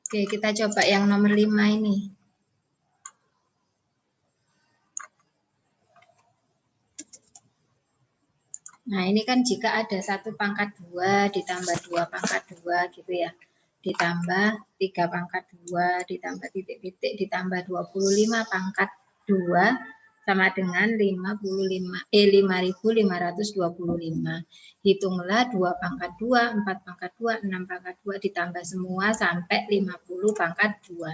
Oke, kita coba yang nomor 5 ini. Nah, ini kan jika ada 1 pangkat 2 ditambah 2 pangkat 2 gitu ya. Ditambah 3 pangkat 2 ditambah titik-titik ditambah 25 pangkat 2 sama dengan 5.525. Hitunglah 2 pangkat 2, 4 pangkat 2, 6 pangkat 2 ditambah semua sampai 50 pangkat 2.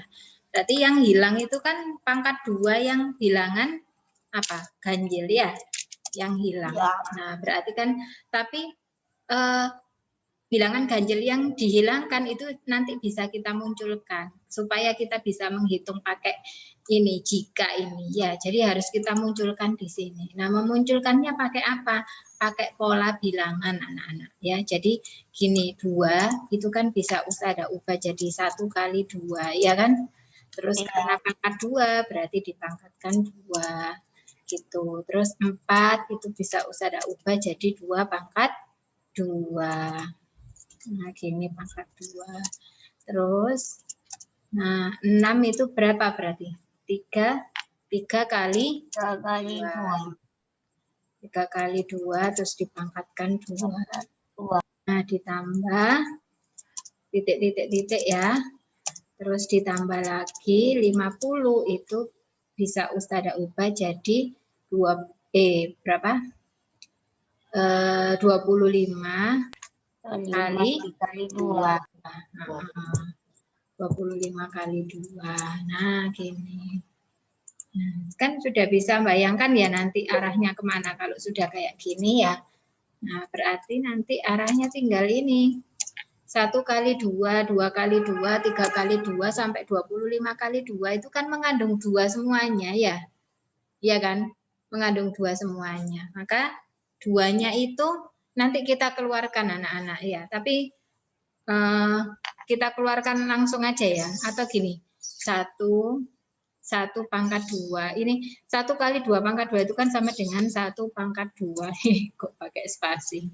Berarti yang hilang itu kan pangkat 2 yang bilangan apa? Ganjil ya, yang hilang. Ya. Nah, berarti kan tapi bilangan ganjil yang dihilangkan itu nanti bisa kita munculkan supaya kita bisa menghitung pakai ini jika ini ya. Jadi harus kita munculkan di sini. Nah, memunculkannya pakai apa? Pakai pola bilangan anak-anak ya. Jadi gini, 2 itu kan bisa usada ubah jadi 1 kali 2 ya kan? Terus Ya. karena pangkat 2 berarti dipangkatkan 2 gitu. Terus 4 itu bisa usada ubah jadi 2 pangkat 2. Nah, gini pangkat 2. Terus, nah 6 itu berapa berarti? 3 kali 2. 3 kali 2 terus dipangkatkan 2. Nah, ditambah titik-titik-titik ya. Terus ditambah lagi 50 itu bisa ustada ubah jadi 2 berapa? 25 kali 2. 25 kali 2. Nah, gini. Nah, kan sudah bisa bayangkan ya nanti arahnya kemana kalau sudah kayak gini ya. Nah, berarti nanti arahnya tinggal ini. 1 kali 2, 2 kali 2, 3 kali 2, sampai 25 kali 2 itu kan mengandung 2 semuanya ya. Iya kan? Mengandung 2 semuanya. Maka 2-nya itu nanti kita keluarkan anak-anak ya. Tapi kita keluarkan langsung aja ya. Atau gini, 1 pangkat 2. Ini 1 kali 2 pangkat 2 itu kan sama dengan 1 pangkat 2. Kok pakai spasi.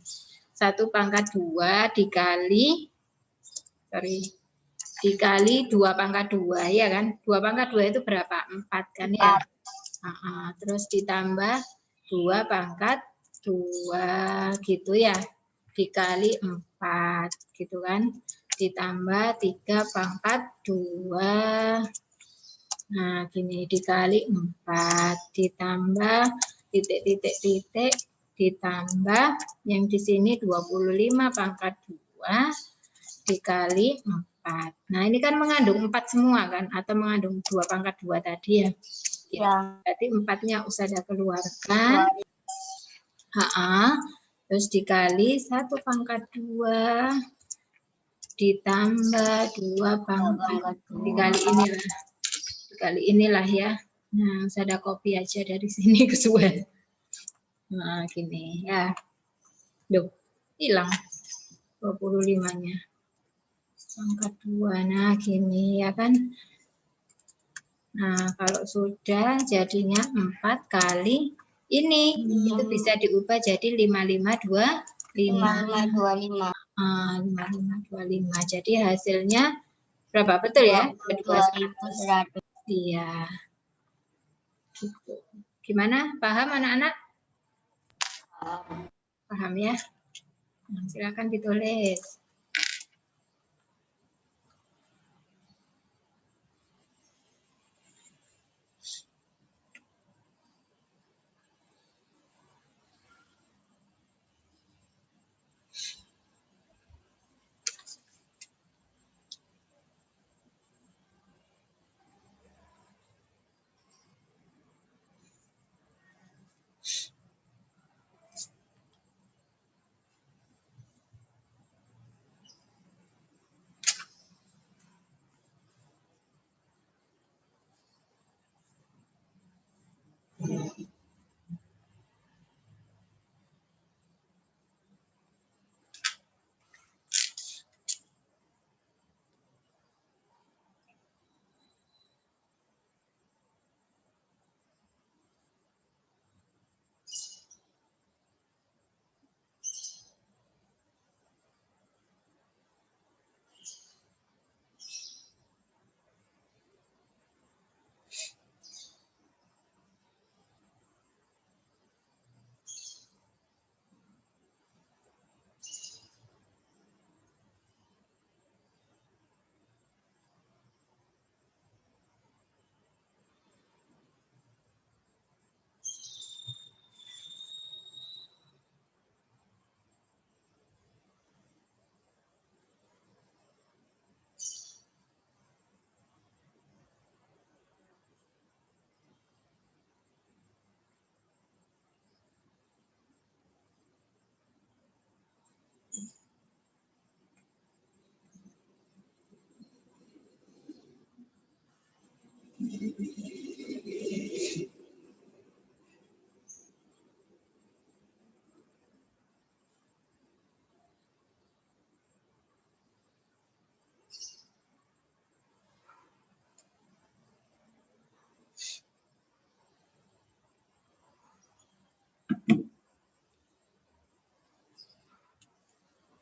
1 pangkat 2 dikali 2 pangkat 2 ya kan. 2 pangkat 2 itu berapa? 4 kan ya. Terus ditambah 2 pangkat 2 gitu ya. Dikali 4 gitu kan. Ditambah 3 pangkat 2. Nah, gini dikali 4 ditambah titik-titik-titik ditambah yang di sini 25 pangkat 2 dikali 4. Nah, ini kan mengandung 4 semua kan atau mengandung 2 pangkat 2 tadi ya. Ya. Berarti 4-nya usada keluarkan. Terus dikali 1 pangkat 2 ditambah 2 pangkat dikali inilah ya. Nah, saya copy aja dari sini ke Suwen. Nah, gini ya. Duh, hilang 25-nya. Pangkat 2. Nah, gini ya kan. Nah, kalau sudah jadinya 4 kali ini itu bisa diubah jadi 5525. 5525. Jadi hasilnya berapa? Betul ya? 2100. Iya. Gitu. Gimana? Paham anak-anak? Paham ya? Nah, silakan ditulis.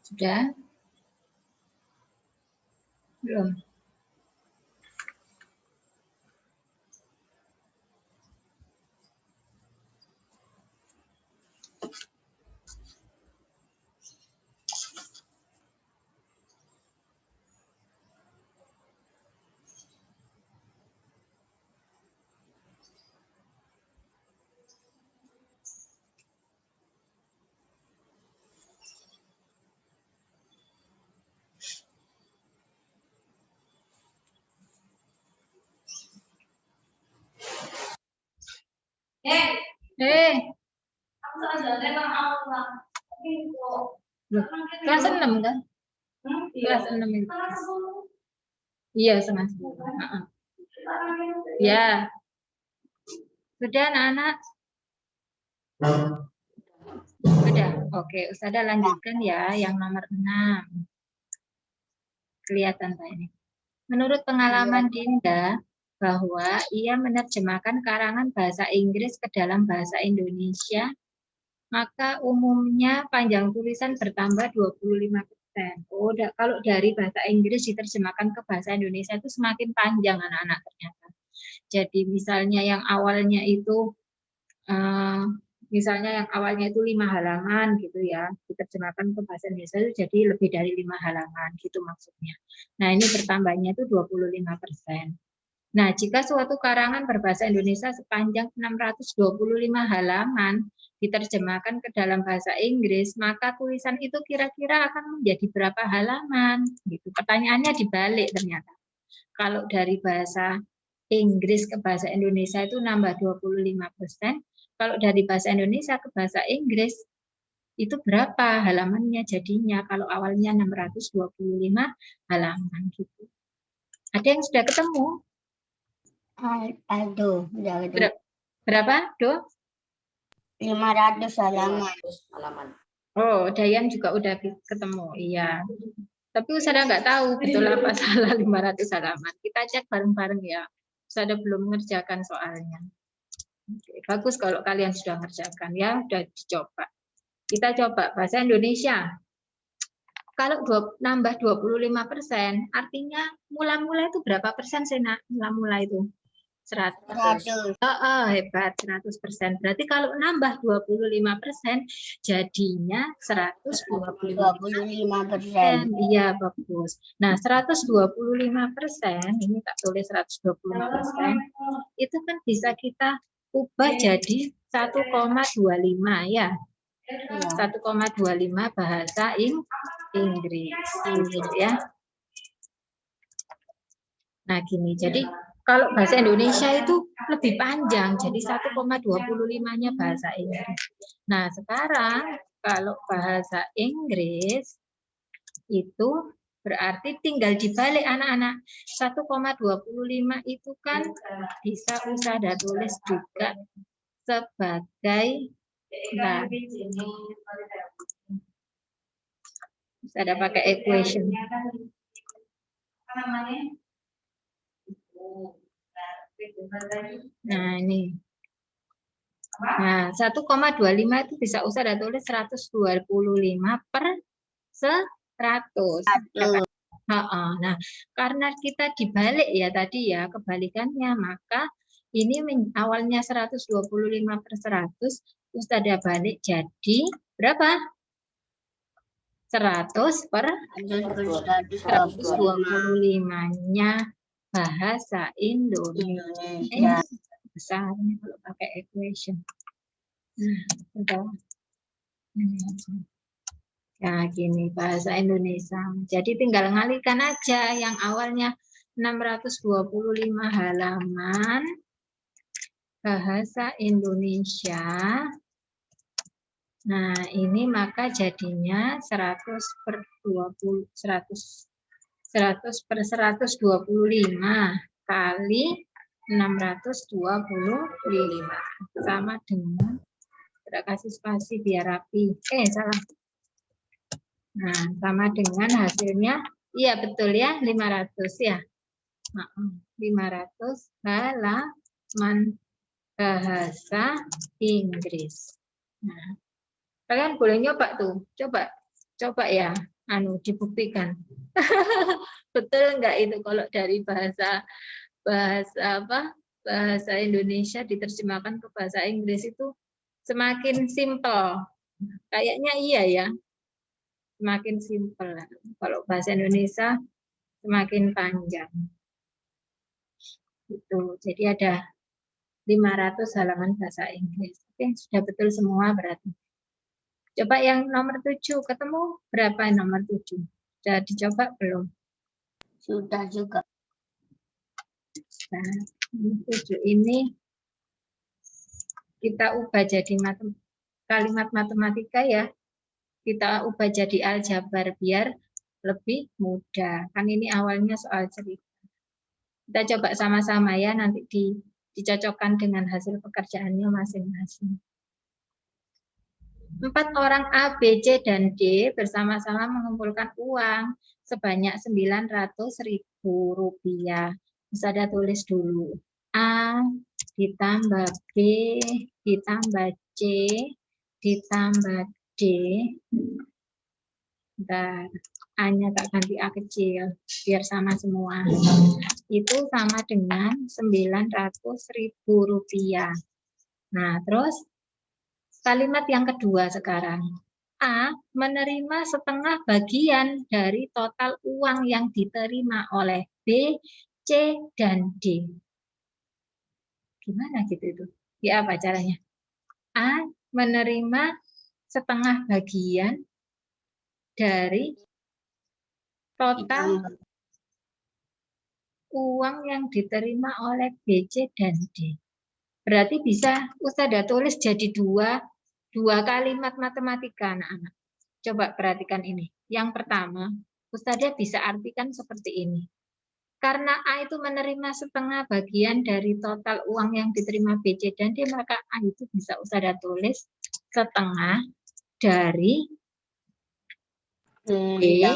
Sudah? Belum? Kelas 6 kan? Kelas 6 itu. Iya, setengah 10. Ya. Sudah anak-anak? Sudah. Oke, Ustazah lanjutkan ya yang nomor 6. Kelihatan Pak ini. Menurut pengalaman Dinda, bahwa ia menerjemahkan karangan bahasa Inggris ke dalam bahasa Indonesia, maka umumnya panjang tulisan bertambah 25%. Oh, kalau dari bahasa Inggris diterjemahkan ke bahasa Indonesia itu semakin panjang anak-anak ternyata. Jadi misalnya yang awalnya itu misalnya yang awalnya itu 5 halaman gitu ya, diterjemahkan ke bahasa Indonesia itu jadi lebih dari 5 halaman gitu maksudnya. Nah, ini bertambahnya itu 25%. Nah, jika suatu karangan berbahasa Indonesia sepanjang 625 halaman diterjemahkan ke dalam bahasa Inggris, maka tulisan itu kira-kira akan menjadi berapa halaman? Gitu. Pertanyaannya dibalik ternyata. Kalau dari bahasa Inggris ke bahasa Indonesia itu nambah 25%, kalau dari bahasa Indonesia ke bahasa Inggris itu berapa halamannya jadinya kalau awalnya 625 halaman gitu. Ada yang sudah ketemu? Aduh, Berapa, Do? 500 halaman. Oh, Dayan juga udah ketemu, iya. Tapi Ustazah nggak tahu betul apa salah 500 halaman. Kita cek bareng-bareng ya. Ustazah belum mengerjakan soalnya. Oke, bagus kalau kalian sudah mengerjakan ya, sudah dicoba. Kita coba bahasa Indonesia. Kalau nambah 25%, artinya mula-mula itu berapa persen sih, Nak? Mula-mula itu? 100. Hebat, 100%. Berarti kalau nambah 25%, jadinya 125%. Iya, bagus. Nah, 125%, ini tak tulis 125%, itu kan bisa kita ubah jadi 1,25 ya. 1,25 bahasa Inggris. Gitu ya. Nah, gini. Jadi kalau bahasa Indonesia itu lebih panjang, jadi 1,25-nya bahasa Inggris. Nah, sekarang kalau bahasa Inggris itu berarti tinggal dibalik anak-anak. 1,25 itu kan bisa Ustazah tulis juga sebagai Ustazah pakai equation. Nah, ini. Nah, 1,25 itu bisa Ustazah tulis 125 per 100. Nah, karena kita dibalik ya tadi ya, kebalikannya, maka ini awalnya 125 per 100, Ustazah balik jadi berapa? 100 per 125-nya bahasa Indonesia. Besarnya kalau pakai equation. Nah, gini bahasa Indonesia. Jadi tinggal ngalihkan aja yang awalnya 625 halaman bahasa Indonesia. Nah, ini maka jadinya 100 per 20 100 per 125 kali 625 sama dengan, tidak kasih spasi biar rapi. Salah. Nah, sama dengan hasilnya, iya betul ya, 500 ya. 500 halaman bahasa Inggris. Nah, kalian boleh nyoba tuh, coba ya. dibuktikan. Betul enggak itu kalau dari bahasa Indonesia diterjemahkan ke bahasa Inggris itu semakin simple. Kayaknya iya ya. Semakin simple. Kalau bahasa Indonesia semakin panjang. Gitu. Jadi ada 500 halaman bahasa Inggris. Oke, sudah betul semua berarti. Coba yang nomor 7, ketemu berapa nomor 7? Sudah dicoba belum? Sudah juga. Nah, 7 ini kita ubah jadi kalimat matematika ya. Kita ubah jadi aljabar biar lebih mudah. Kan ini awalnya soal cerita. Kita coba sama-sama ya, nanti dicocokkan dengan hasil pekerjaannya masing-masing. 4 orang A, B, C, dan D bersama-sama mengumpulkan uang sebanyak Rp900.000. Bisa ada tulis dulu. A ditambah B ditambah C ditambah D. Bentar, A-nya tak ganti A kecil, biar sama semua. Itu sama dengan Rp900.000. Nah, terus kalimat yang kedua sekarang. A menerima setengah bagian dari total uang yang diterima oleh B, C, dan D. Gimana gitu itu? Ya apa caranya? A menerima setengah bagian dari total uang yang diterima oleh B, C, dan D. Berarti bisa Ustazah tulis jadi dua kalimat matematika anak-anak. Coba perhatikan ini. Yang pertama, Ustazah bisa artikan seperti ini. Karena A itu menerima setengah bagian dari total uang yang diterima B, C, dan D, maka A itu bisa Ustazah tulis setengah dari B, ya,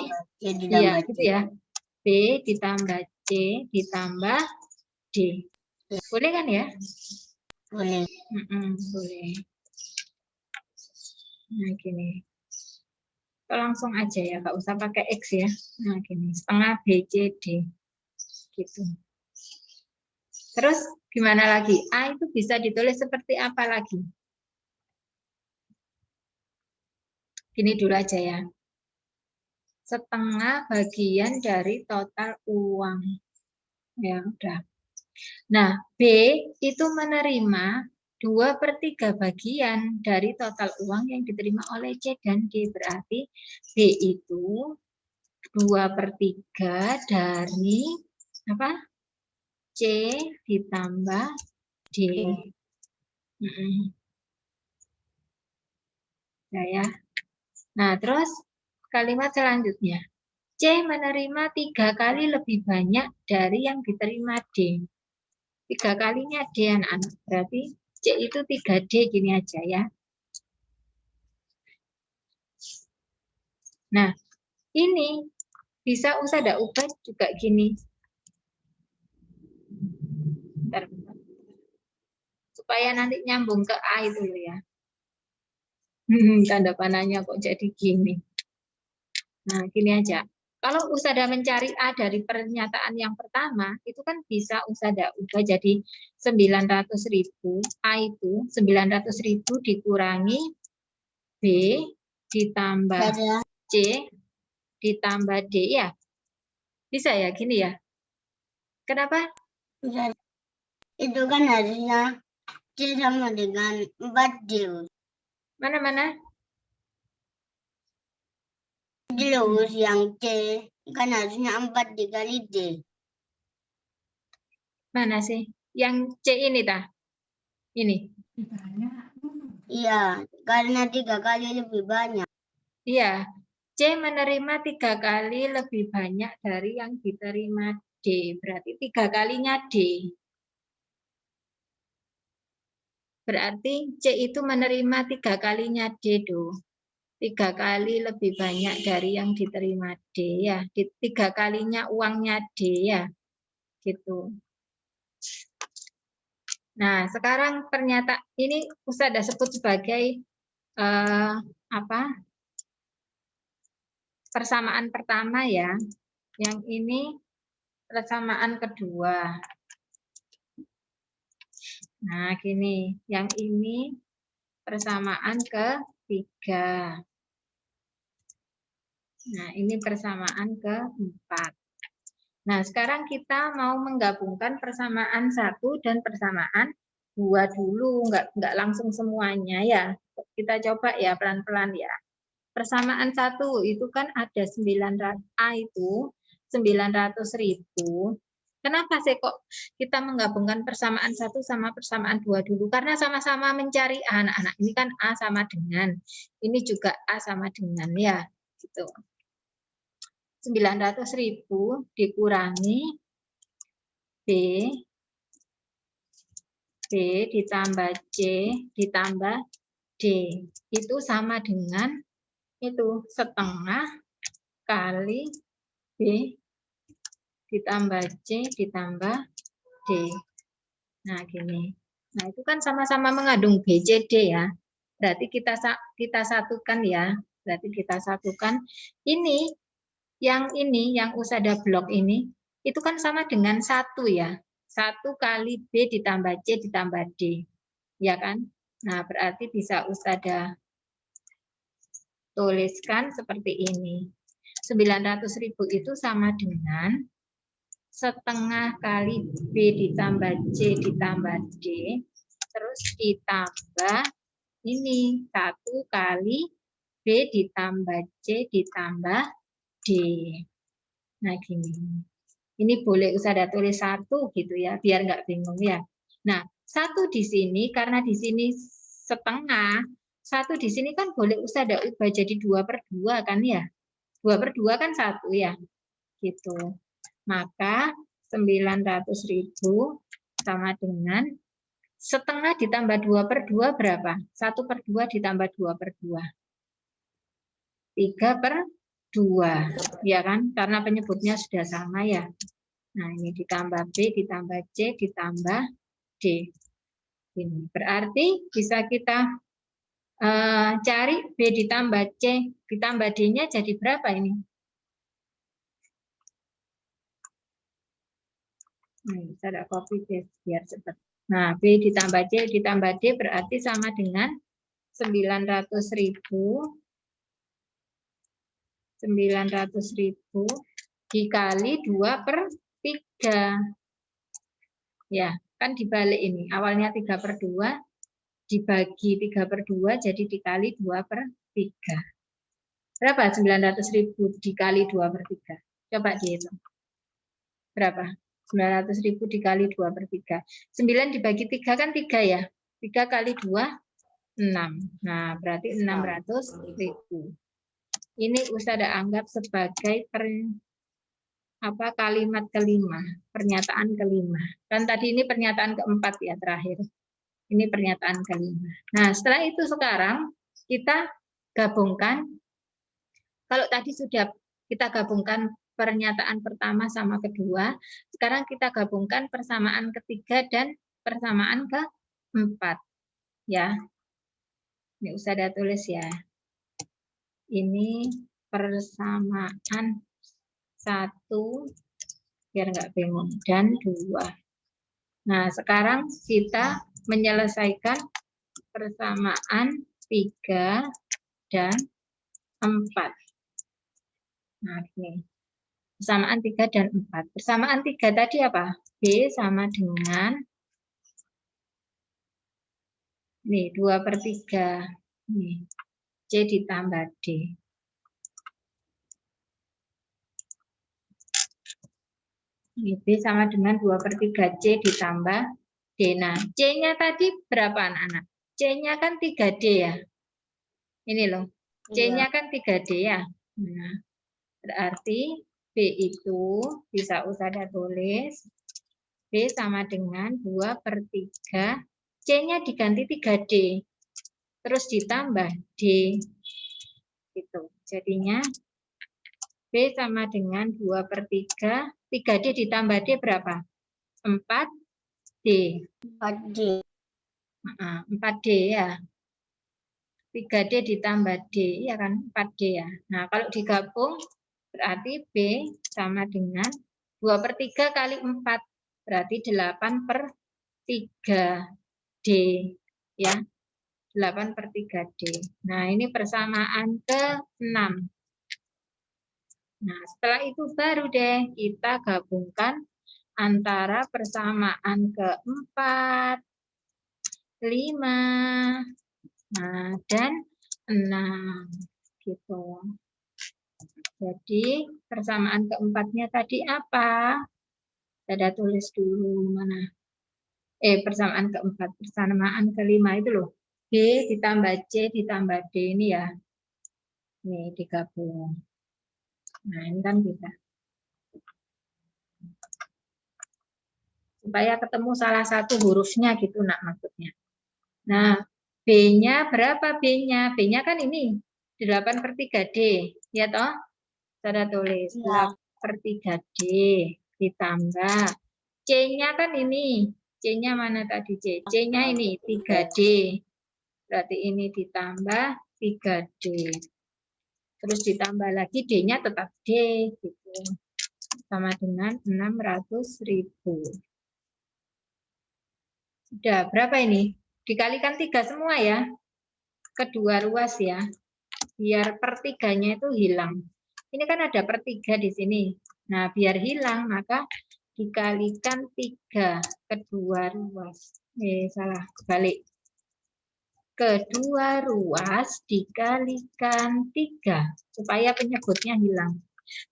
gitu ya. B ditambah C ditambah D. Boleh kan ya? Boleh. Boleh. Nah, gini. Kita langsung aja ya, nggak usah pakai X ya. Nah, gini, setengah B, C, D. Gitu. Terus gimana lagi? A itu bisa ditulis seperti apa lagi? Gini dulu aja ya. Setengah bagian dari total uang. Ya, udah. Nah, B itu menerima 2/3 bagian dari total uang yang diterima oleh C dan D. Berarti B itu 2/3 dari apa? C ditambah D. Ya. Nah, terus kalimat selanjutnya. C menerima 3 kali lebih banyak dari yang diterima D. 3 kalinya D anak-anak. Berarti C itu 3D gini aja ya. Nah, ini bisa Ustazah ubah juga gini. Bentar. Supaya nanti nyambung ke A itu loh ya. Tanda panahnya kok jadi gini. Nah, gini aja. Kalau Ustazah mencari A dari pernyataan yang pertama, itu kan bisa Ustazah ubah jadi 900.000. A itu 900.000 dikurangi B ditambah C ditambah D ya. Bisa ya gini ya. Kenapa? Itu kan harusnya C sama dengan 4D. Mana-mana? Terus yang C kan harusnya 4 dikali D. Mana sih? Yang C ini tah? Ini. Iya, karena 3 kali lebih banyak. Iya. C menerima 3 kali lebih banyak dari yang diterima D. Berarti 3 kalinya D. Berarti C itu menerima 3 kalinya D, do. 3 kali lebih banyak dari yang diterima D ya. 3 kalinya uangnya D ya. Gitu. Nah, sekarang pernyataan ini Ustazah sebut sebagai apa? persamaan pertama ya. Yang ini persamaan kedua. Nah, gini. Yang ini persamaan ketiga. Nah, ini persamaan keempat. Nah, sekarang kita mau menggabungkan persamaan 1 dan persamaan 2 dulu, enggak langsung semuanya ya. Kita coba ya pelan-pelan ya. Persamaan 1 itu kan ada 900 A itu 900.000. Kenapa sih kok kita menggabungkan persamaan 1 sama persamaan 2 dulu? Karena sama-sama mencari A, anak-anak. Ini kan A sama dengan, ini juga A sama dengan ya, gitu. 900.000 dikurangi B ditambah C ditambah D. Itu sama dengan itu setengah kali B ditambah C ditambah D. Nah, gini. Nah, itu kan sama-sama mengandung B, C, D ya. Berarti kita satukan ya. Berarti kita satukan ini yang usada blok ini, itu kan sama dengan 1 ya. 1 kali B ditambah C ditambah D. Ya kan? Nah, berarti bisa usada tuliskan seperti ini. 900.000 itu sama dengan setengah kali B ditambah C ditambah D, terus ditambah ini 1 kali B ditambah C ditambah D. Nah, gini. Ini boleh usada tulis 1 gitu ya, biar nggak bingung ya. Nah, 1 di sini, karena di sini setengah, 1 di sini kan boleh usada ubah jadi 2/2 kan ya. 2/2 kan 1 ya. Gitu. Maka 900.000 sama dengan setengah ditambah 2/2 berapa? 1/2 ditambah 2/2. 3/2, ya kan? Karena penyebutnya sudah sama ya. Nah, ini ditambah B, ditambah C, ditambah D. Ini berarti bisa kita cari B ditambah C, ditambah D-nya jadi berapa ini? Ini bisa ada copy paste biar cepat. Nah, B ditambah C ditambah D berarti sama dengan 900.000 dikali 2/3. Ya, kan dibalik ini. Awalnya 3/2 dibagi 3/2 jadi dikali 2/3. Berapa 900.000 dikali 2/3? Coba dihitung. Berapa? 900.000 dikali 2/3. 9 dibagi 3 kan 3 ya. 3 kali 2, 6. Nah, berarti 600.000. Ini usada anggap sebagai kalimat kelima, pernyataan kelima. Kan tadi ini pernyataan keempat ya terakhir. Ini pernyataan kelima. Nah, setelah itu sekarang kita gabungkan. Kalau tadi sudah kita gabungkan pernyataan pertama sama kedua, sekarang kita gabungkan persamaan ketiga dan persamaan keempat. Ya, ini usada tulis ya. Ini persamaan 1, biar nggak bingung, dan 2. Nah, sekarang kita menyelesaikan persamaan 3 dan 4. Nah, ini. Persamaan 3 dan 4. Persamaan 3 tadi apa? B sama dengan nih 2/3. Nih, C ditambah D. Ini B sama dengan 2/3 C ditambah D. Nah, C-nya tadi berapa anak-anak? C-nya kan 3D ya. Ini loh. C-nya kan 3D ya. Nah, berarti B itu bisa usada tulis. B sama dengan 2/3. C-nya diganti 3D. Terus ditambah D. Gitu. Jadinya B sama dengan 2/3. 3D ditambah D berapa? 4D. 4D. 4D ya. 3D ditambah D, ya kan? 4D ya. Nah, kalau digabung berarti B sama dengan 2/3 kali 4. Berarti 8/3D. Ya, 8/3D. Nah, ini persamaan ke-6. Nah, setelah itu baru deh kita gabungkan antara persamaan ke-4, 5, nah, dan 6. Gitu. Jadi, persamaan keempatnya tadi apa? Saya tulis dulu mana? Persamaan keempat, persamaan kelima itu loh. B ditambah C ditambah D ini ya. Ini digabung. Nah, ini kan bisa. Supaya ketemu salah satu hurufnya gitu nak maksudnya. Nah, B-nya berapa B-nya? B-nya kan ini 8/3D, ya toh? Saya tulis Ya. 8/3D ditambah C-nya kan ini. C-nya mana tadi C? C-nya ini 3D. Berarti ini ditambah 3D. Terus ditambah lagi D-nya tetap D gitu. Sama dengan 600.000. Sudah berapa ini? Dikalikan 3 semua ya. Kedua ruas ya. Biar pertiganya itu hilang. Ini kan ada per3 di sini. Nah, biar hilang maka dikalikan 3 kedua ruas. Salah, balik. Kedua ruas dikalikan 3 supaya penyebutnya hilang.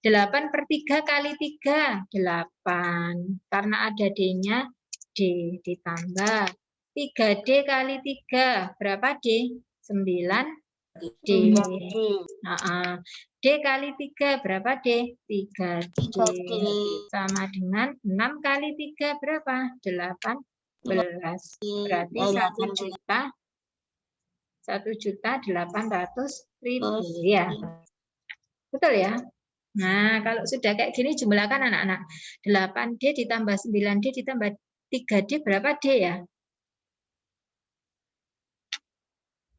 8/3 kali 3, 8. Karena ada D-nya, D ditambah 3D kali 3. Berapa D? 9D. D kali 3 berapa D? 3D. Sama dengan 6 kali 3 berapa? 18. Berarti 1.800.000 ya. Betul ya? Nah, kalau sudah kayak gini jumlahkan anak-anak. 8D ditambah 9D ditambah 3D berapa D ya?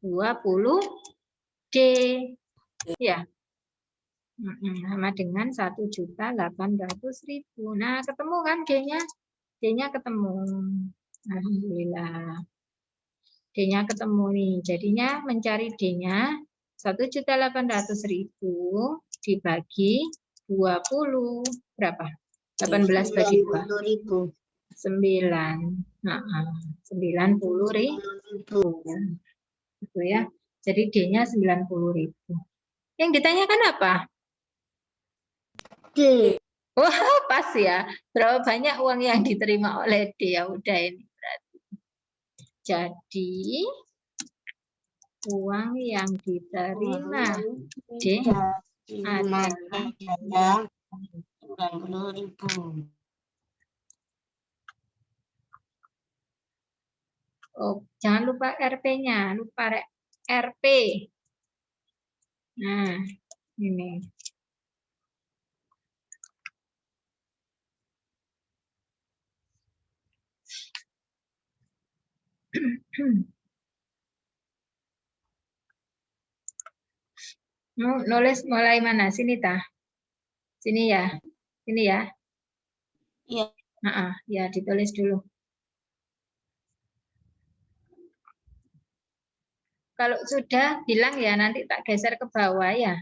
20D. Ya. Sama dengan 1.800.000. Nah, ketemu kan D-nya? D-nya ketemu. Alhamdulillah. D-nya ketemu nih. Jadinya mencari D-nya 1.800.000 dibagi 20 berapa? 18 bagi 2. 9. 90.000. Gitu ya. Jadi D-nya 90.000. Yang ditanyakan apa? D. Wah, pas ya. Berapa banyak uang yang diterima oleh D? Ya udah ini berarti. Jadi uang yang diterima D adalah 90.000. Oh, jangan lupa RP-nya, lupa RP. Nah, ini. Nulis mulai mana? Sini tah. Sini ya. Sini ya. Iya. Ya, ditulis dulu. Kalau sudah bilang ya nanti tak geser ke bawah ya.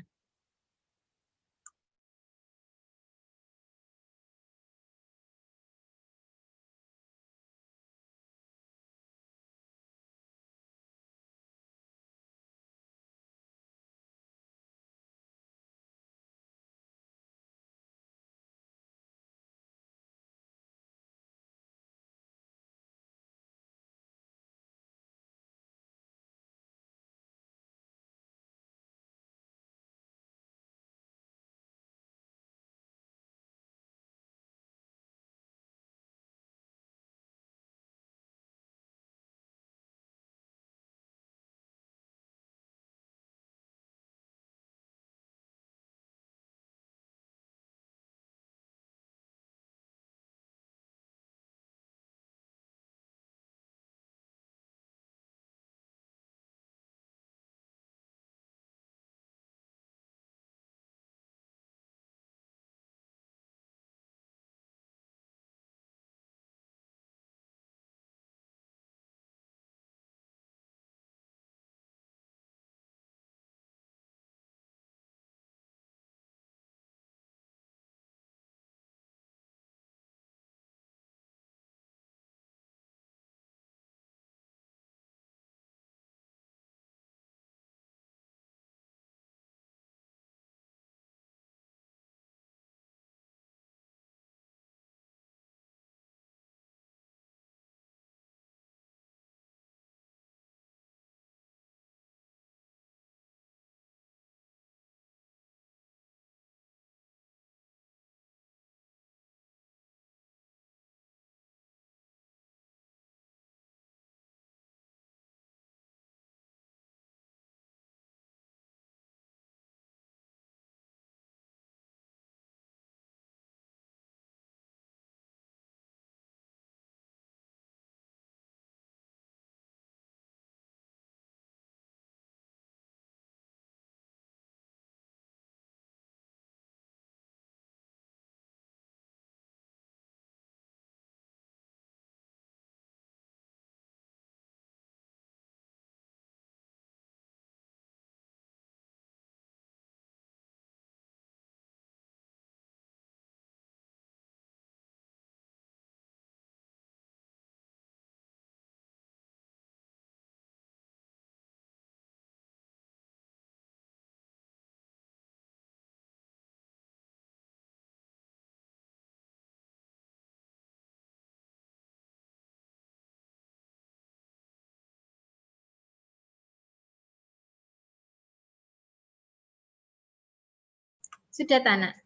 Sudah Tanah?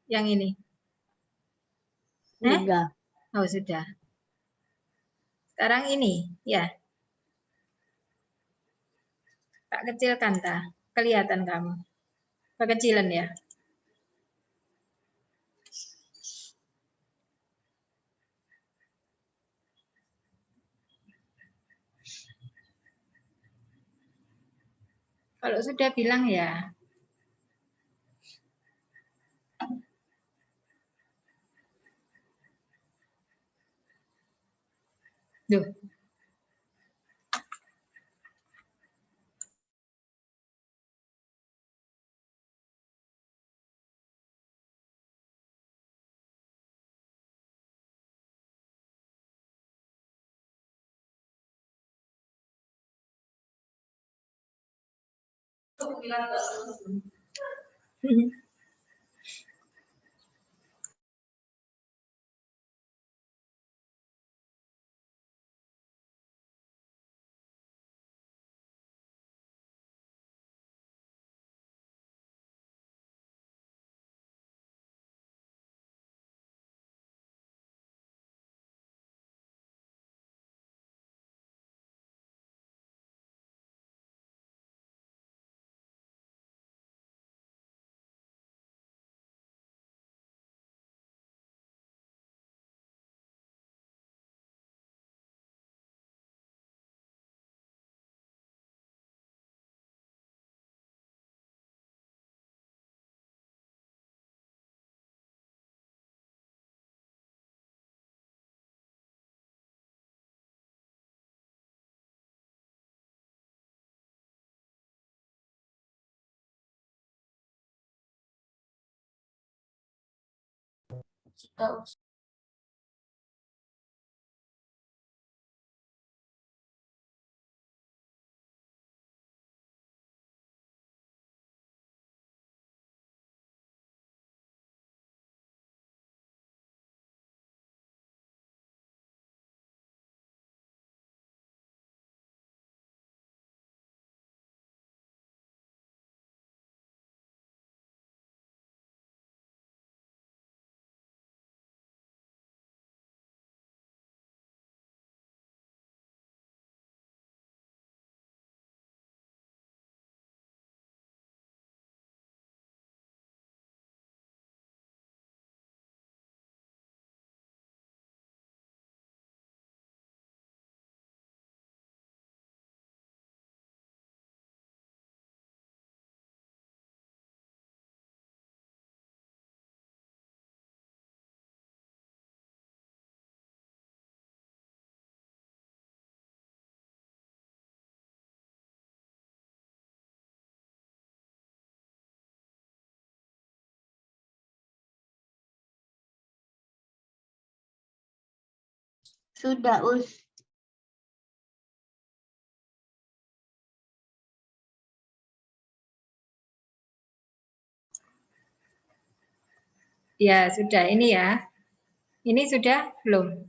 Yang ini? Sudah. Oh, sudah. Sekarang ini, ya. Tak kecilkan, Ta. Kelihatan kamu. Kekecilan ya. Kalau sudah bilang ya. Duh. Sudah, Us. Ya, sudah. Ini ya. Ini sudah belum?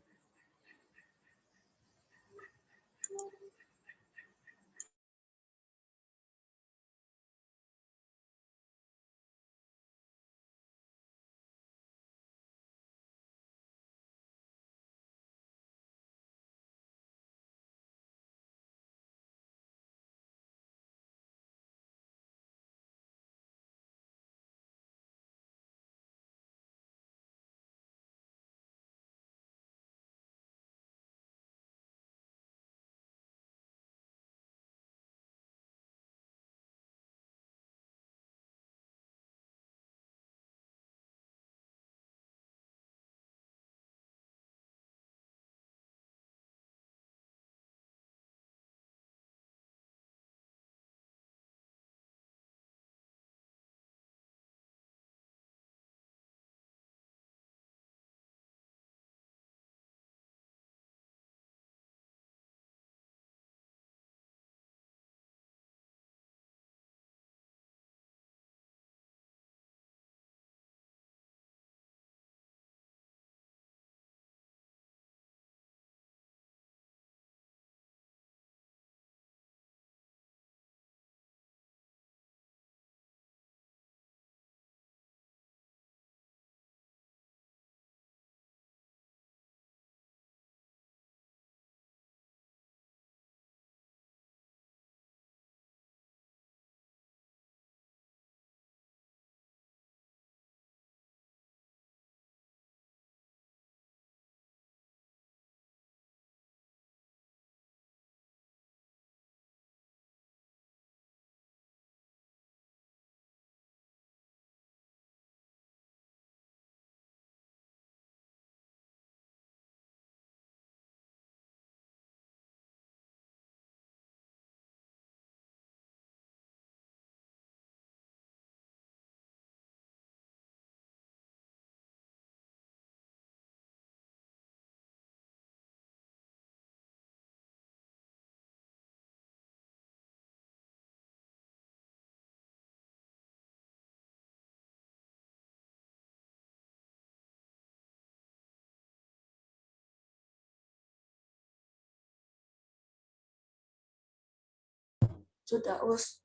Sudah, Us.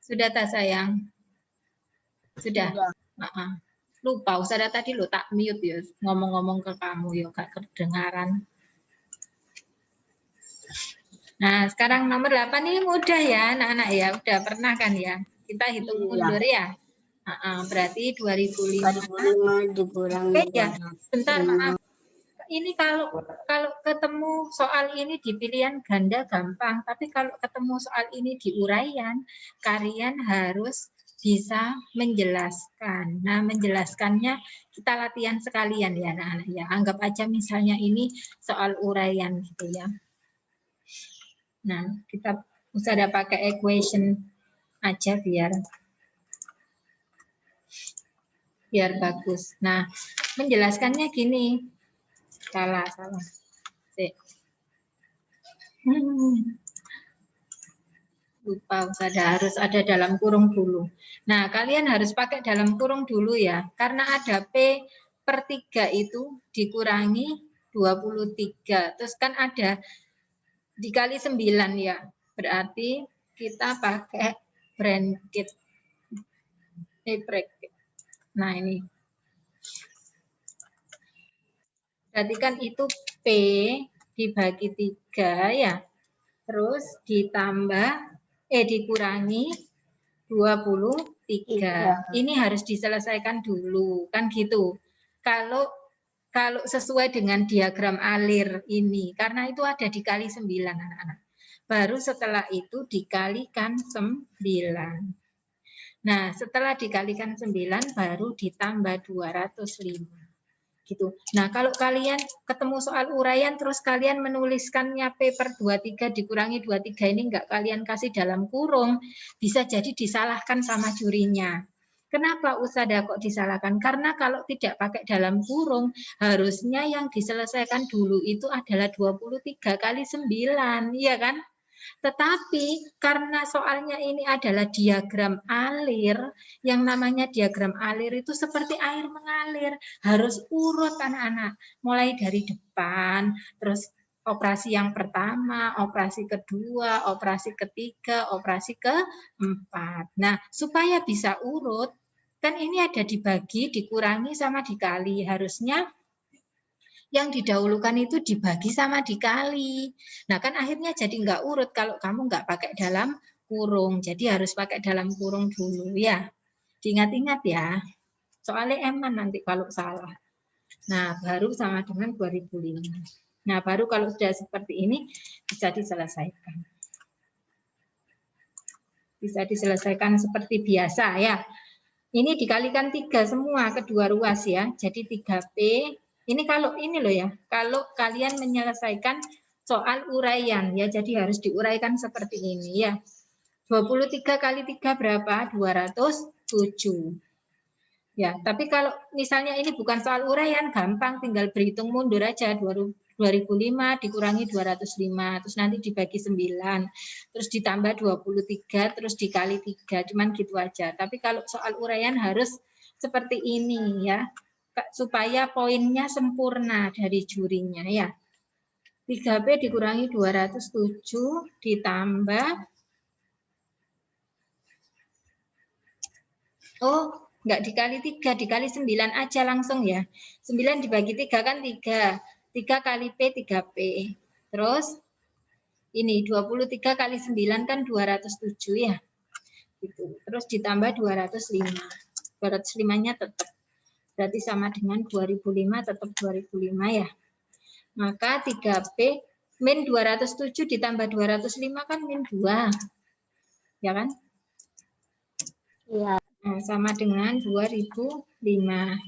Sudah tak sayang? Sudah. Lupa, Ustazah tadi lo tak mute ya, ngomong-ngomong ke kamu ya, gak kedengaran. Nah, sekarang nomor 8 ini mudah ya, anak-anak ya, udah pernah kan ya? Kita hitung mundur ya. Berarti 2005 dikurangi ya. Bentar, maaf. Ini kalau ketemu soal ini di pilihan ganda gampang, tapi kalau ketemu soal ini di uraian, kalian harus bisa menjelaskan. Nah, menjelaskannya kita latihan sekalian ya anak-anak ya. Anggap aja misalnya ini soal uraian gitu ya. Nah, kita usah pakai equation aja biar bagus. Nah, menjelaskannya gini. Salah. Lupa, harus ada dalam kurung dulu. Nah, kalian harus pakai dalam kurung dulu ya. Karena ada P per 3 itu dikurangi 23. Terus kan ada dikali 9 ya. Berarti kita pakai bracket. Nah, ini. Berarti kan itu P dibagi 3 ya. Terus ditambah dikurangi 23. Ini harus diselesaikan dulu, kan gitu. Kalau sesuai dengan diagram alir ini, karena itu ada dikali 9 anak-anak. Baru setelah itu dikalikan 9. Nah, setelah dikalikan 9 baru ditambah 205. Gitu. Nah, kalau kalian ketemu soal uraian terus kalian menuliskannya P per 23 dikurangi 23 ini enggak kalian kasih dalam kurung, bisa jadi disalahkan sama jurinya. Kenapa Ustazah kok disalahkan? Karena kalau tidak pakai dalam kurung, harusnya yang diselesaikan dulu itu adalah 23 kali 9, iya kan? Tetapi karena soalnya ini adalah diagram alir, yang namanya diagram alir itu seperti air mengalir, harus urut anak-anak, mulai dari depan, terus operasi yang pertama, operasi kedua, operasi ketiga, operasi keempat. Nah, supaya bisa urut, kan ini ada dibagi, dikurangi, sama dikali. Harusnya yang didahulukan itu dibagi sama dikali. Nah, kan akhirnya jadi nggak urut kalau kamu nggak pakai dalam kurung. Jadi harus pakai dalam kurung dulu ya. Diingat-ingat ya. Soalnya eman nanti kalau salah. Nah, baru sama dengan 2005. Nah, baru kalau sudah seperti ini bisa diselesaikan. Bisa diselesaikan seperti biasa ya. Ini dikalikan 3 semua kedua ruas ya. Jadi 3P. Ini kalau ini loh ya. Kalau kalian menyelesaikan soal uraian ya. Jadi harus diuraikan seperti ini ya. 23 kali 3 berapa? 207. Ya, tapi kalau misalnya ini bukan soal uraian, gampang tinggal berhitung mundur aja. 2005 dikurangi 205, terus nanti dibagi 9, terus ditambah 23, terus dikali 3, cuman gitu aja. Tapi kalau soal uraian harus seperti ini ya, supaya poinnya sempurna dari jurinya ya. 3P dikurangi 207 ditambah, enggak dikali 3, dikali 9 aja langsung ya. 9 dibagi 3 kan 3. 3 kali P, 3P. Terus ini 23 kali 9 kan 207 ya. Gitu. Terus ditambah 205. 205-nya tetap. Berarti sama dengan 2005, tetap 2005 ya. Maka 3P min 207 ditambah 205 kan min 2. Ya kan? Iya. Nah, sama dengan 2005.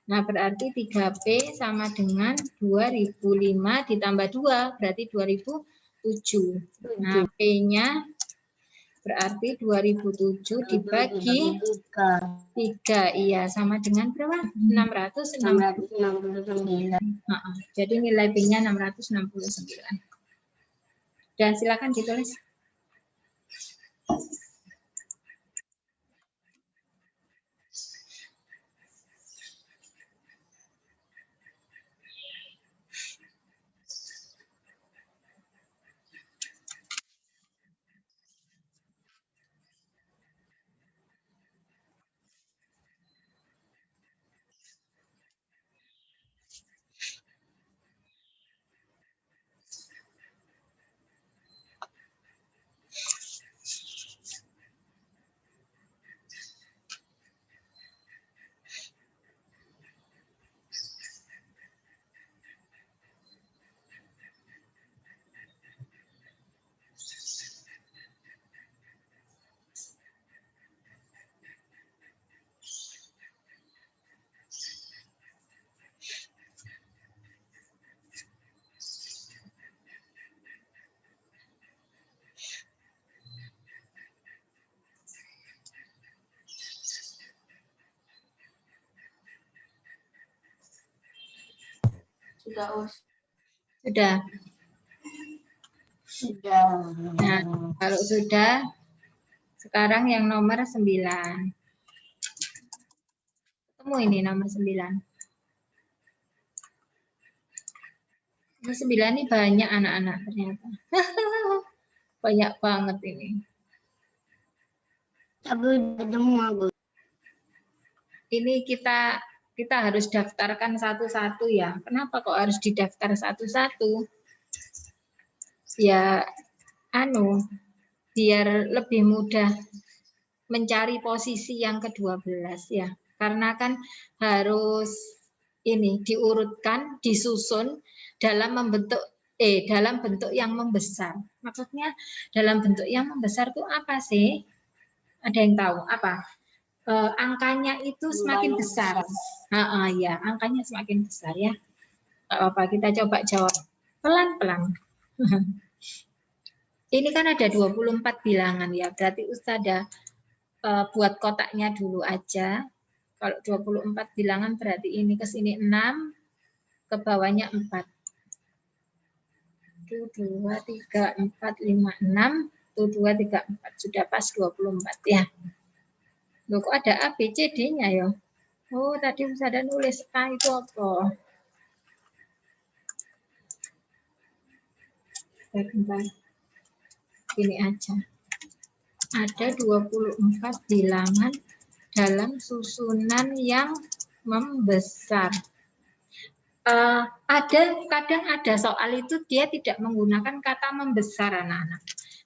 Nah, berarti 3P sama dengan 2005 ditambah 2, berarti 2007. Nah, P-nya berarti 2007 dibagi 3. Iya, sama dengan berapa? 669. Jadi nilai P-nya 669. Dan silakan ditulis. Sudah, Us. Sudah. Sudah. Nah, kalau sudah, sekarang yang nomor 9. Ketemu ini nomor 9. Nomor 9 ini banyak anak-anak ternyata. Banyak banget ini. Tapi ketemu aku. Ini kita harus daftarkan satu-satu ya. Kenapa kok harus didaftar satu-satu? Ya, biar lebih mudah mencari posisi yang ke-12 ya. Karena kan harus ini diurutkan, disusun dalam bentuk yang membesar. Maksudnya dalam bentuk yang membesar itu apa sih? Ada yang tahu apa? Angkanya itu semakin besar. Ya, angkanya semakin besar ya. Apa kita coba jawab pelan-pelan. Ini kan ada 24 bilangan ya. Berarti Ustazah buat kotaknya dulu aja. Kalau 24 bilangan berarti ini ke sini 6, ke bawahnya 4. 1 2 3 4 5 6, 1 2 3 4 sudah pas 24 ya. Loh, kok ada A, B, C, D-nya ya? Oh, tadi Ustazah nulis A itu apa? Bentar. Ini aja. Ada 24 bilangan dalam susunan yang membesar. Kadang ada soal itu dia tidak menggunakan kata membesar anak-anak.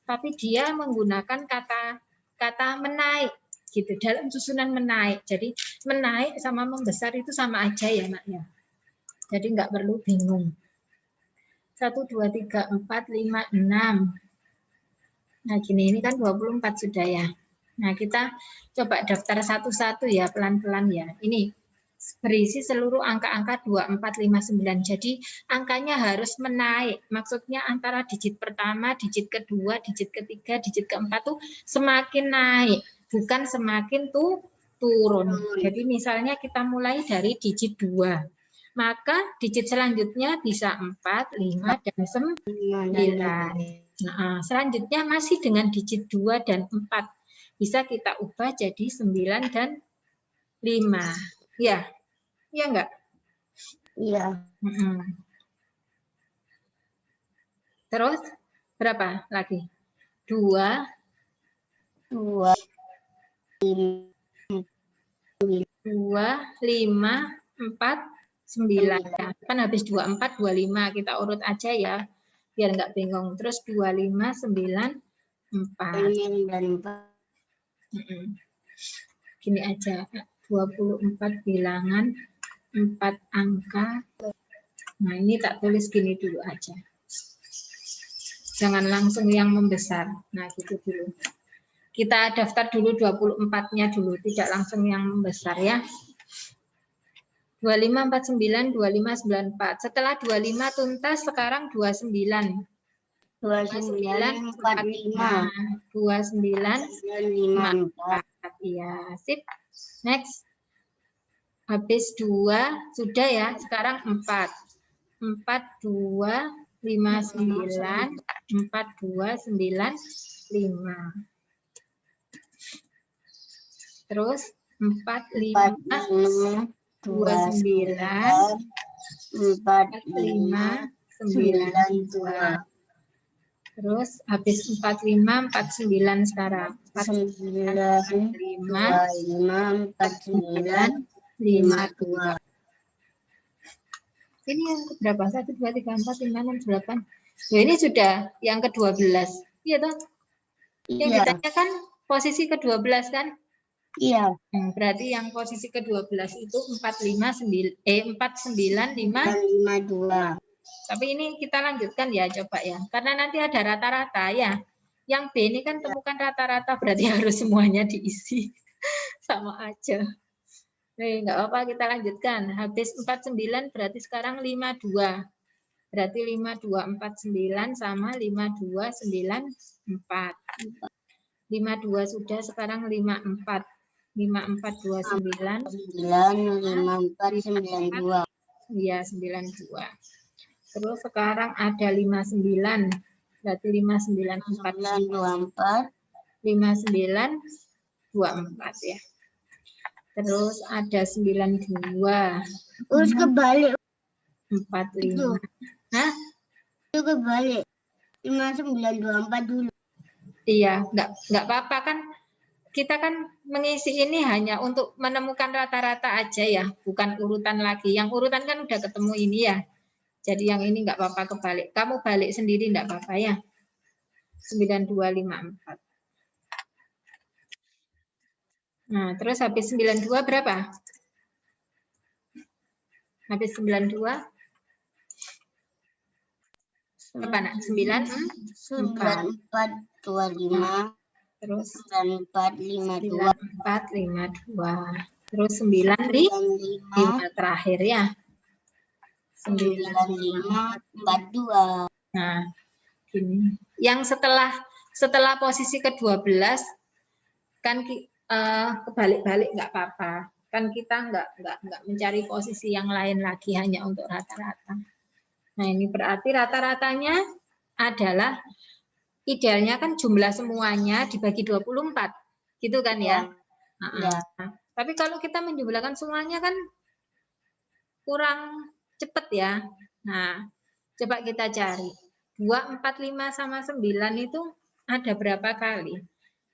Tapi dia menggunakan kata menaik. Gitu, dalam susunan menaik. Jadi menaik sama membesar itu sama aja ya nak ya. Jadi nggak perlu bingung. 1 2 3 4 5 6. Nah gini, ini kan 24 sudah ya. Nah kita coba daftar satu-satu ya, pelan-pelan ya. Ini berisi seluruh angka-angka 2 4 5 9. Jadi angkanya harus menaik. Maksudnya antara digit pertama, digit kedua, digit ketiga, digit keempat tuh semakin naik. Bukan semakin turun. Jadi misalnya kita mulai dari digit 2. Maka digit selanjutnya bisa 4, 5, dan 9. Nah, selanjutnya masih dengan digit 2 dan 4. Bisa kita ubah jadi 9 dan 5. Ya, iya enggak? Iya. Terus berapa lagi? 2, 5, 4, 9. Kan habis 24, 25. Kita urut aja ya, biar enggak bingung. Terus 25, 9, 4. Gini aja, 24 bilangan, 4 angka. Nah, ini tak tulis gini dulu aja. Jangan langsung yang membesar. Nah, gitu dulu. Kita daftar dulu 24-nya dulu, tidak langsung yang membesar ya. 2549, 2594. Setelah 25 tuntas, sekarang 29. 2945. 2954. Iya, sip. Next. Habis 2, sudah ya. Sekarang 4. 4259, 4295. Terus 4529, 4592. Terus habis 4549 sekarang. 454952. Ini yang berapa? 1 2 3 4 5 6 8. Ya, ini sudah yang ke-12. Iya toh? Yang ditanya kan posisi ke-12 kan? Iya. Berarti yang posisi ke-12 itu 49552. Tapi ini kita lanjutkan ya, coba ya. Karena nanti ada rata-rata ya. Yang B ini kan temukan rata-rata, berarti harus semuanya diisi. Sama aja. Enggak apa-apa, kita lanjutkan. Habis 49 berarti sekarang 52. Berarti 5249 sama 5294. 52 sudah, sekarang 54. 5429. 5492. Iya, 92. Terus sekarang ada 59. Berarti 594. 924. 5924 ya. Terus ada 92. Terus kebalik 45. Hah? itu kebalik. 5924 dulu. Iya, nggak apa-apa kan. Kita kan mengisi ini hanya untuk menemukan rata-rata aja ya, bukan urutan lagi. Yang urutan kan udah ketemu ini ya. Jadi yang ini nggak apa-apa kebalik. Kamu balik sendiri nggak apa-apa ya. 9254. Nah, terus habis 92 berapa? Habis 92 apa nak? 9425. Terus 9452. 9452. Terus 95 terakhir ya. 9542. Nah, gini. Yang setelah posisi ke-12 kan kebalik-balik nggak apa-apa. Kan kita nggak mencari posisi yang lain lagi hanya untuk rata-rata. Nah, ini berarti rata-ratanya adalah idealnya kan jumlah semuanya dibagi 24. Gitu kan ya? Ya. Tapi kalau kita menjumlahkan semuanya kan kurang cepat ya. Nah, coba kita cari. 2, 4, 5 sama 9 itu ada berapa kali?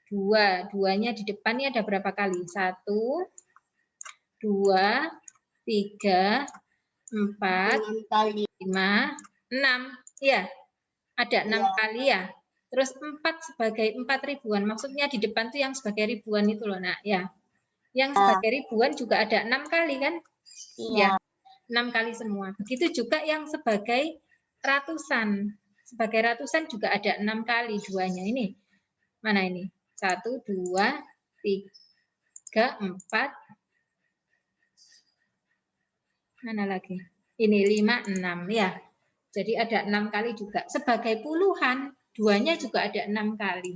2, 2-nya di depannya ada berapa kali? 1, 2, 3, 4, 5, 6. Ya, ada 6 kali ya. Terus 4 sebagai 4 ribuan. Maksudnya di depan tuh yang sebagai ribuan itu loh, nak. Ya. Yang sebagai ribuan juga ada 6 kali kan? Iya. Ya. 6 kali semua. Begitu juga yang sebagai ratusan. Sebagai ratusan juga ada 6 kali duanya. Ini. Mana ini? 1, 2, 3, 4. Mana lagi? Ini 5, 6 ya. Jadi ada 6 kali juga. Sebagai puluhan, duanya juga ada 6 kali.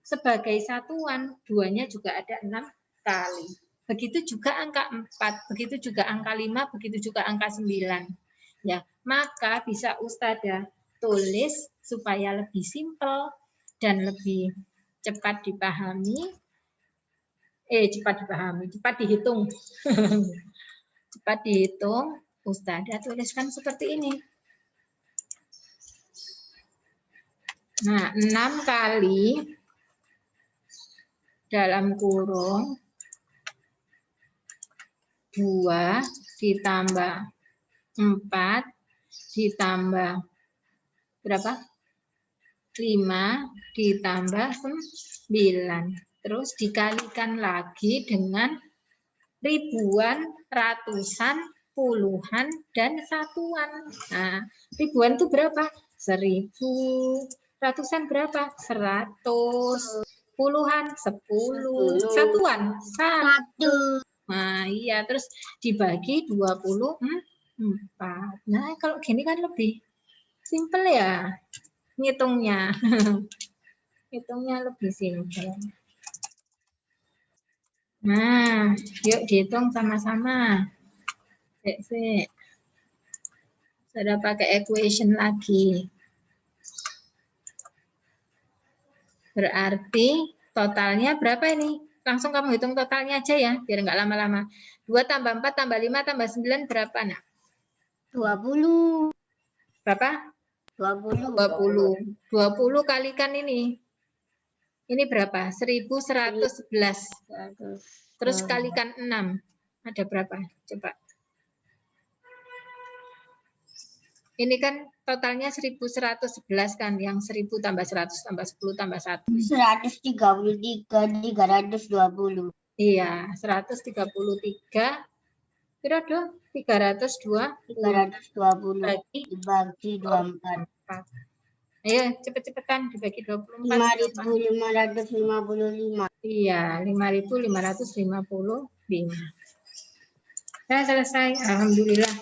Sebagai satuan, duanya juga ada 6 kali. Begitu juga angka 4, begitu juga angka 5, begitu juga angka 9. Ya, maka bisa Ustadzah tulis supaya lebih simpel dan lebih cepat dipahami. Cepat dihitung. Cepat dihitung, Ustadzah tuliskan seperti ini. Nah, 6 kali dalam kurung 2 ditambah 4 ditambah berapa? 5 ditambah 9. Terus dikalikan lagi dengan ribuan, ratusan, puluhan, dan satuan. Nah, ribuan itu berapa? 1000. Ratusan berapa? 100. Puluhan 10. Satuan 1. Nah, iya, terus dibagi 24. Nah, kalau gini kan lebih simpel ya ngitungnya. Hitungnya lebih simpel. Nah, yuk dihitung sama-sama. Sik. Sudah pakai equation lagi. Berarti totalnya berapa ini? Langsung kamu hitung totalnya aja ya, biar nggak lama-lama. 2 tambah 4 tambah 5 tambah 9 berapa, nak? 20. Berapa? 20. 20 kalikan ini. Ini berapa? 1111. Terus kalikan 6. Ada berapa? Coba. Ini kan totalnya 1111 kan, yang 1000 tambah 100 tambah 10 tambah 1. 133, 320. Iya, 133. Kira dong, 320. 320 dibagi 24. Ayo, cepet-cepetan dibagi 24. 5.555. Iya, 5.555. Saya selesai, alhamdulillah.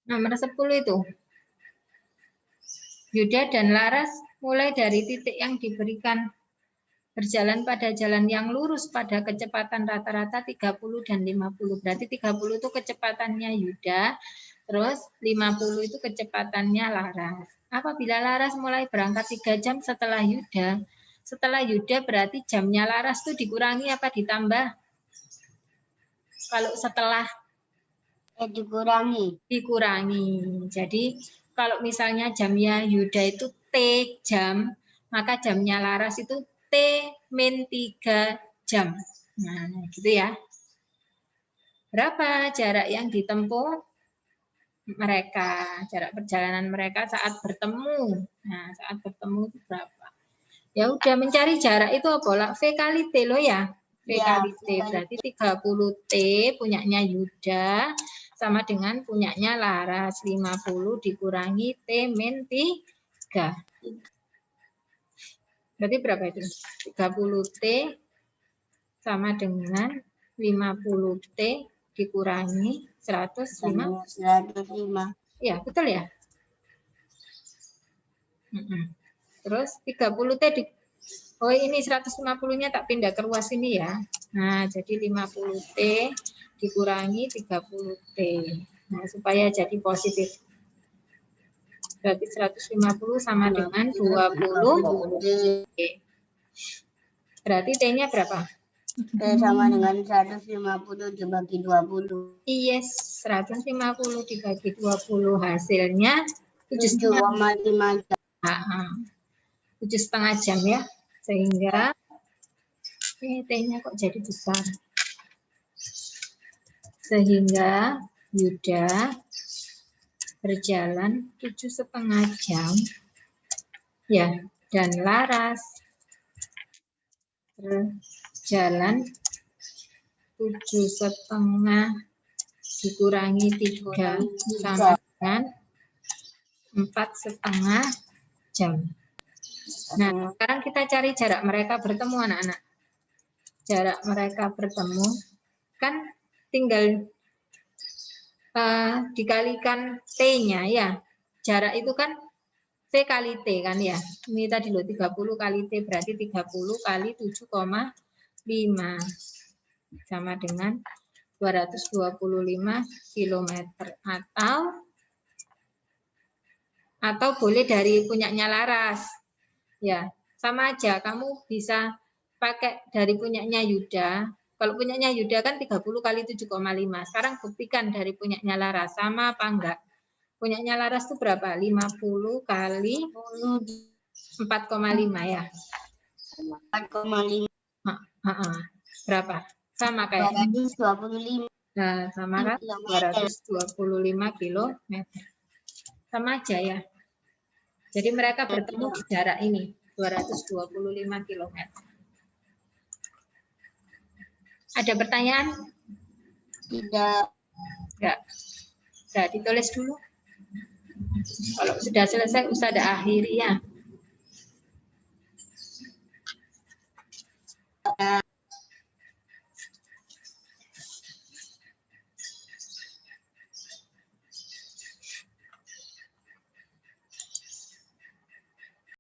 Nomor 10 itu. Yuda dan Laras mulai dari titik yang diberikan berjalan pada jalan yang lurus pada kecepatan rata-rata 30 dan 50. Berarti 30 itu kecepatannya Yuda, terus 50 itu kecepatannya Laras. Apabila Laras mulai berangkat 3 jam setelah Yuda berarti jamnya Laras itu dikurangi apa ditambah? Kalau setelah dikurangi. Jadi kalau misalnya jamnya Yuda itu T jam, maka jamnya Laras itu T min 3 jam. Nah, gitu ya. Berapa jarak yang ditempuh mereka, jarak perjalanan mereka saat bertemu. Nah, saat bertemu itu berapa? Ya udah, mencari jarak itu apa? V kali T loh ya. V kali T berarti 30 T punyanya Yuda sama dengan punyanya Laras. 50 dikurangi T min 3. Berarti berapa itu? 30 T sama dengan 50 T dikurangi 105. 105. Ya, betul ya? Terus 30 T di oh ini 150-nya tak pindah ke ruas ini ya. Nah, jadi 50 T dikurangi 30 T. Nah, supaya jadi positif. Berarti 150 sama dengan 20 T. Berarti T-nya berapa? T sama dengan 150 dibagi 20. Yes, 150 dibagi 20 hasilnya 7,5 jam. 7,5 jam ya. Sehingga T-nya kok jadi besar. Sehingga Yuda berjalan 7,5 jam. Ya, dan Laras berjalan 7,5 dikurangi 3 sama dengan 4,5 jam. Nah, sekarang kita cari jarak mereka bertemu anak-anak. Jarak mereka bertemu kan tinggal dikalikan T-nya ya. Jarak itu kan V kali T kan ya. Ini tadi loh 30 kali T berarti 30 kali 7,5 sama dengan 225 km atau boleh dari punyanya Laras. Ya, sama aja kamu bisa pakai dari punyanya Yuda. Kalau punyanya Yuda kan 30 kali 7,5. Sekarang buktikan dari punyanya Laras sama apa enggak? Punyanya Laras itu berapa? 50 kali 4,5 ya. 4,5. Berapa? Sama kayak 225. Nah, sama kan? 225 km. Sama aja ya. Jadi mereka bertemu di jarak ini, 225 km. Ada pertanyaan? Tidak. Enggak. Sudah ditulis dulu. Kalau sudah selesai, usah ada akhiri ya.